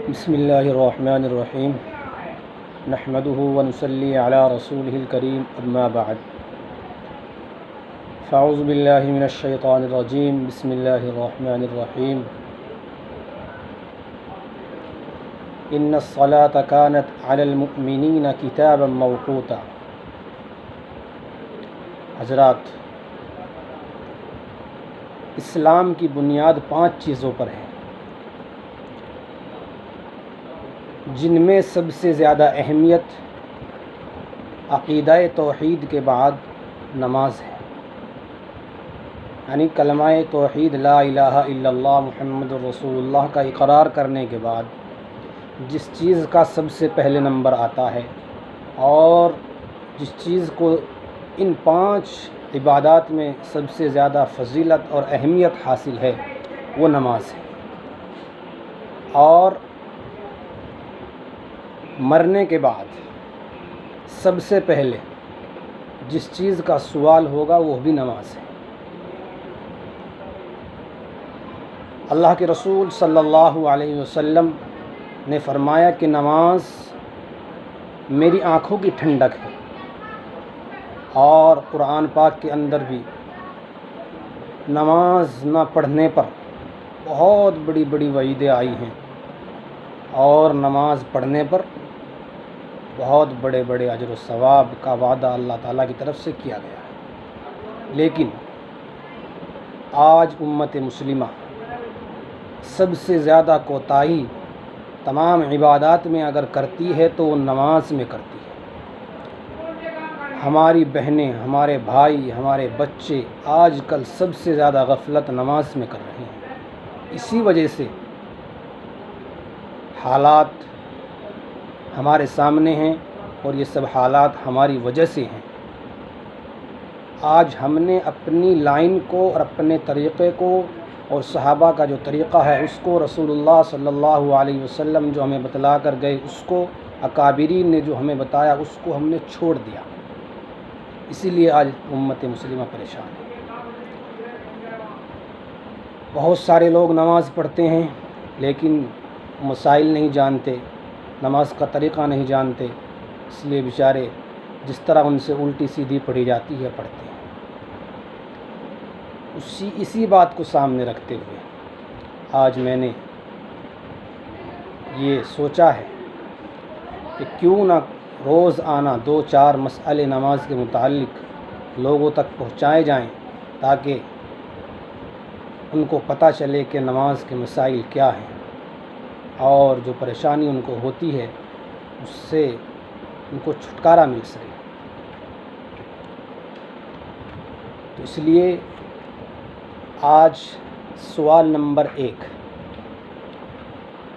بسم اللہ الرحمن الرحیم نحمده ونصلی علی رسوله الکریم اما بعد فاعوذ باللہ من الشیطان الرجیم بسم اللہ الرحمن الرحیم ان الصلاة كانت علی المؤمنین کتابا موقوتا۔ حضرات، اسلام کی بنیاد 5 چیزوں پر ہے، جن میں سب سے زیادہ اہمیت عقیدہ توحید کے بعد نماز ہے، یعنی کلمہ توحید لا الہ الا اللہ محمد الرسول اللہ کا اقرار کرنے کے بعد جس چیز کا سب سے پہلے نمبر آتا ہے اور جس چیز کو ان 5 عبادات میں سب سے زیادہ فضیلت اور اہمیت حاصل ہے وہ نماز ہے، اور مرنے کے بعد سب سے پہلے جس چیز کا سوال ہوگا وہ بھی نماز ہے۔ اللہ کے رسول صلی اللہ علیہ وسلم نے فرمایا کہ نماز میری آنکھوں کی ٹھنڈک ہے، اور قرآن پاک کے اندر بھی نماز نہ پڑھنے پر بہت بڑی بڑی وعیدیں آئی ہیں، اور نماز پڑھنے پر بہت بڑے بڑے اجر و ثواب کا وعدہ اللہ تعالیٰ کی طرف سے کیا گیا ہے۔ لیکن آج امت مسلمہ سب سے زیادہ کوتاہی تمام عبادات میں اگر کرتی ہے تو وہ نماز میں کرتی ہے۔ ہماری بہنیں، ہمارے بھائی، ہمارے بچے آج کل سب سے زیادہ غفلت نماز میں کر رہے ہیں۔ اسی وجہ سے حالات ہمارے سامنے ہیں، اور یہ سب حالات ہماری وجہ سے ہیں۔ آج ہم نے اپنی لائن کو اور اپنے طریقے کو اور صحابہ کا جو طریقہ ہے اس کو، رسول اللہ صلی اللہ علیہ وسلم جو ہمیں بتلا کر گئے اس کو، اکابرین نے جو ہمیں بتایا اس کو ہم نے چھوڑ دیا۔ اسی لیے آج امت مسلمہ پریشان ہے۔ بہت سارے لوگ نماز پڑھتے ہیں لیکن مسائل نہیں جانتے، نماز کا طریقہ نہیں جانتے، اس لیے بیچارے جس طرح ان سے الٹی سیدھی پڑھی جاتی ہے پڑھتے ہیں۔ اسی بات کو سامنے رکھتے ہوئے آج میں نے یہ سوچا ہے کہ کیوں نہ روز آنا 2-4 مسئلے نماز کے متعلق لوگوں تک پہنچائے جائیں، تاکہ ان کو پتہ چلے کہ نماز کے مسائل کیا ہیں، اور جو پریشانی ان کو ہوتی ہے اس سے ان کو چھٹکارا مل سکے۔ تو اس لیے آج سوال نمبر 1،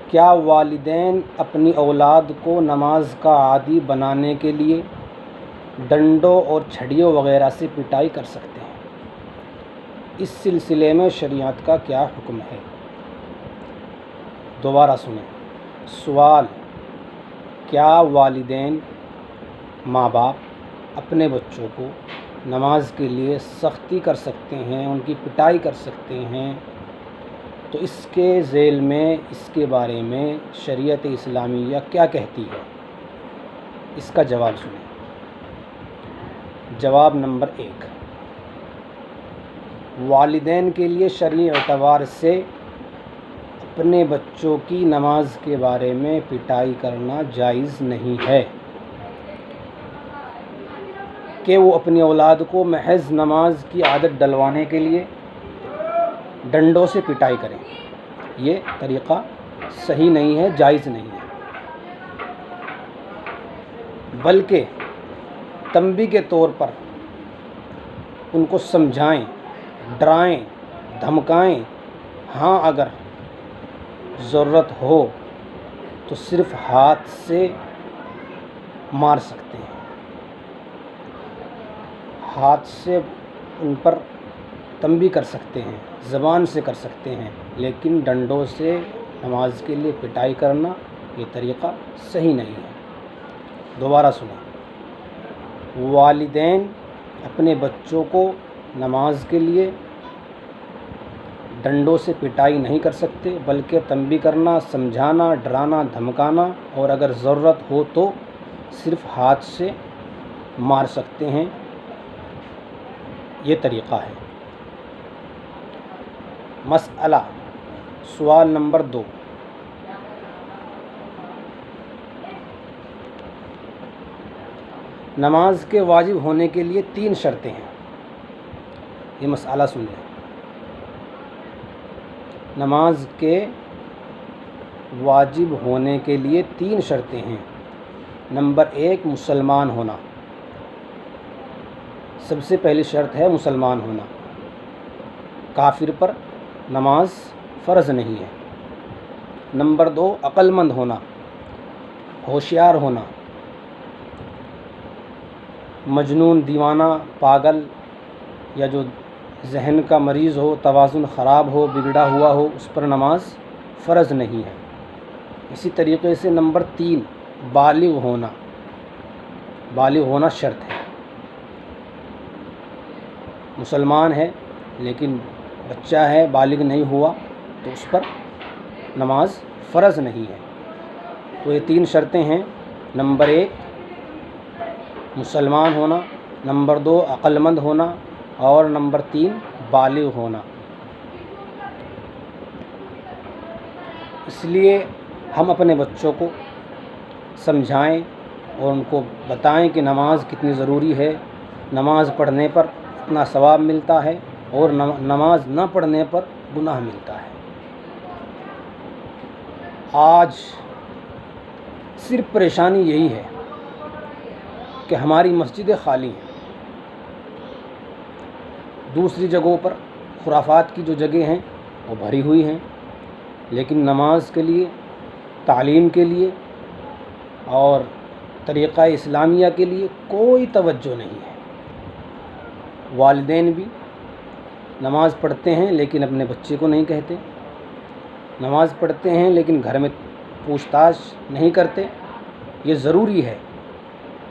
کیا والدین اپنی اولاد کو نماز کا عادی بنانے کے لیے ڈنڈوں اور چھڑیوں وغیرہ سے پٹائی کر سکتے ہیں؟ اس سلسلے میں شریعت کا کیا حکم ہے؟ دوبارہ سنیں سوال، کیا والدین، ماں باپ اپنے بچوں کو نماز کے لیے سختی کر سکتے ہیں، ان کی پٹائی کر سکتے ہیں؟ تو اس کے ذیل میں اس کے بارے میں شریعت اسلامیہ کیا کہتی ہے؟ اس کا جواب سنیں۔ جواب نمبر 1، والدین کے لیے شرعی اعتبار سے اپنے بچوں کی نماز کے بارے میں پٹائی کرنا جائز نہیں ہے کہ وہ اپنی اولاد کو محض نماز کی عادت ڈلوانے کے لیے ڈنڈوں سے پٹائی کریں۔ یہ طریقہ صحیح نہیں ہے، جائز نہیں ہے، بلکہ تنبیہ کے طور پر ان کو سمجھائیں، ڈرائیں، دھمکائیں۔ ہاں، اگر ضرورت ہو تو صرف ہاتھ سے مار سکتے ہیں، ہاتھ سے ان پر تنبیہ کر سکتے ہیں، زبان سے کر سکتے ہیں، لیکن ڈنڈوں سے نماز کے لیے پٹائی کرنا یہ طریقہ صحیح نہیں ہے۔ دوبارہ سنیں، والدین اپنے بچوں کو نماز کے لیے ڈنڈوں سے پٹائی نہیں کر سکتے، بلکہ تنبیہ کرنا، سمجھانا، ڈرانا، دھمکانا اور اگر ضرورت ہو تو صرف ہاتھ سے مار سکتے ہیں۔ یہ طریقہ ہے۔ مسئلہ سوال نمبر 2، نماز کے واجب ہونے کے لیے 3 شرطیں ہیں۔ یہ مسئلہ سن لیں۔ نماز کے واجب ہونے کے لیے 3 شرطیں ہیں۔ نمبر 1، مسلمان ہونا۔ سب سے پہلی شرط ہے مسلمان ہونا۔ کافر پر نماز فرض نہیں ہے۔ نمبر 2، عقل مند ہونا، ہوشیار ہونا۔ مجنون، دیوانہ، پاگل یا جو ذہن کا مریض ہو، توازن خراب ہو، بگڑا ہوا ہو، اس پر نماز فرض نہیں ہے۔ اسی طریقے سے نمبر 3، بالغ ہونا۔ بالغ ہونا شرط ہے۔ مسلمان ہے لیکن بچہ ہے، بالغ نہیں ہوا، تو اس پر نماز فرض نہیں ہے۔ تو یہ 3 شرطیں ہیں۔ نمبر 1، مسلمان ہونا۔ نمبر 2، عقل مند ہونا۔ اور نمبر 3، بالغ ہونا۔ اس لیے ہم اپنے بچوں کو سمجھائیں اور ان کو بتائیں کہ نماز کتنی ضروری ہے، نماز پڑھنے پر اتنا ثواب ملتا ہے اور نماز نہ پڑھنے پر گناہ ملتا ہے۔ آج صرف پریشانی یہی ہے کہ ہماری مسجدیں خالی ہیں۔ دوسری جگہوں پر خرافات کی جو جگہیں ہیں وہ بھری ہوئی ہیں، لیکن نماز کے لیے، تعلیم کے لیے اور طریقہ اسلامیہ کے لیے کوئی توجہ نہیں ہے۔ والدین بھی نماز پڑھتے ہیں لیکن اپنے بچے کو نہیں کہتے، نماز پڑھتے ہیں لیکن گھر میں پوچھ تاچھ نہیں کرتے۔ یہ ضروری ہے،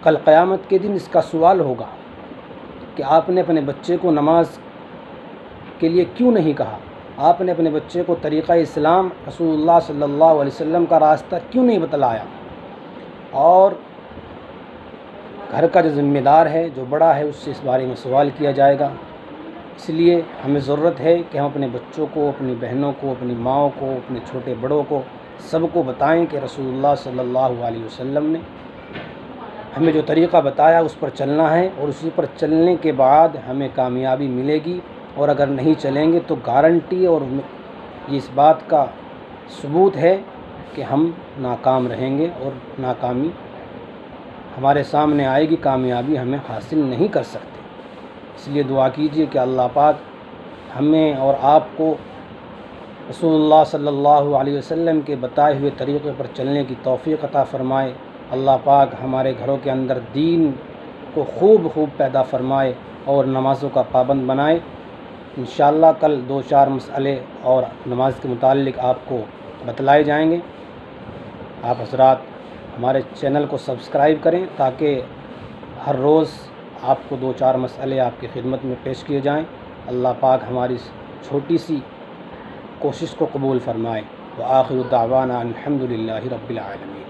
کل قیامت کے دن اس کا سوال ہوگا کہ آپ نے اپنے بچے کو نماز کے لیے کیوں نہیں کہا، آپ نے اپنے بچے کو طریقہ اسلام رسول اللہ صلی اللہ علیہ وسلم کا راستہ کیوں نہیں بتلایا۔ اور گھر کا جو ذمہ دار ہے، جو بڑا ہے، اس سے اس بارے میں سوال کیا جائے گا۔ اس لیے ہمیں ضرورت ہے کہ ہم اپنے بچوں کو، اپنی بہنوں کو، اپنی ماؤں کو، اپنے چھوٹے بڑوں کو، سب کو بتائیں کہ رسول اللہ صلی اللہ علیہ وسلم نے ہمیں جو طریقہ بتایا اس پر چلنا ہے، اور اسی پر چلنے کے بعد ہمیں کامیابی ملے گی۔ اور اگر نہیں چلیں گے تو گارنٹی اور یہ اس بات کا ثبوت ہے کہ ہم ناکام رہیں گے اور ناکامی ہمارے سامنے آئے گی، کامیابی ہمیں حاصل نہیں کر سکتے۔ اس لیے دعا کیجیے کہ اللہ پاک ہمیں اور آپ کو رسول اللہ صلی اللہ علیہ وسلم کے بتائے ہوئے طریقے پر چلنے کی توفیق عطا فرمائے۔ اللہ پاک ہمارے گھروں کے اندر دین کو خوب پیدا فرمائے اور نمازوں کا پابند بنائے۔ انشاءاللہ کل 2-4 مسئلے اور نماز کے متعلق آپ کو بتلائے جائیں گے۔ آپ حضرات ہمارے چینل کو سبسکرائب کریں تاکہ ہر روز آپ کو 2-4 مسئلے آپ کی خدمت میں پیش کیے جائیں۔ اللہ پاک ہماری اس چھوٹی سی کوشش کو قبول فرمائے۔ وآخر دعوانا الحمدللہ رب العالمین۔